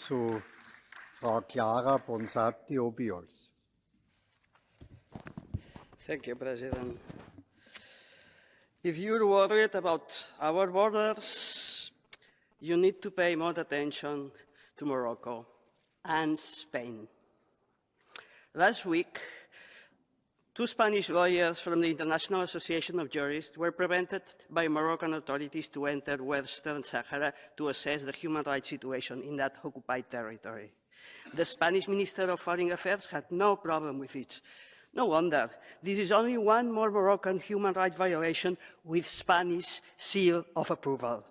zu Frau Clara Ponsatí, Obiols. Thank you, President. If you're worried about our borders, you need to pay more attention to Morocco and Spain. Last week, 2 Spanish lawyers from the International Association of Jurists were prevented by Moroccan authorities to enter Western Sahara to assess the human rights situation in that occupied territory. The Spanish Minister of Foreign Affairs had no problem with it. No wonder. This is only one more Moroccan human rights violation with Spanish seal of approval.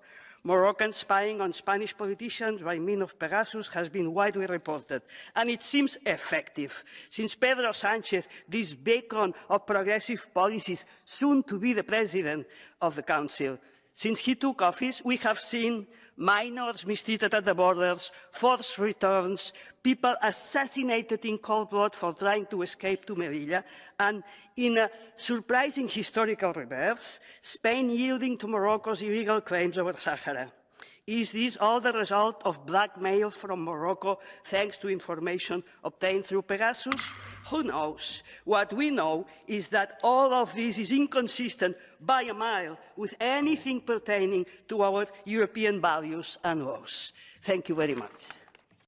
Moroccan spying on Spanish politicians by means of Pegasus has been widely reported, and it seems effective. Since Pedro Sánchez, this beacon of progressive policies, soon to be the President of the Council, since he took office, we have seen minors mistreated at the borders, forced returns, people assassinated in cold blood for trying to escape to Melilla, and in a surprising historical reverse, Spain yielding to Morocco's illegal claims over Sahara. Is this all the result of blackmail from Morocco thanks to information obtained through Pegasus? Who knows? What we know is that all of this is inconsistent by a mile with anything pertaining to our European values and laws. Thank you very much.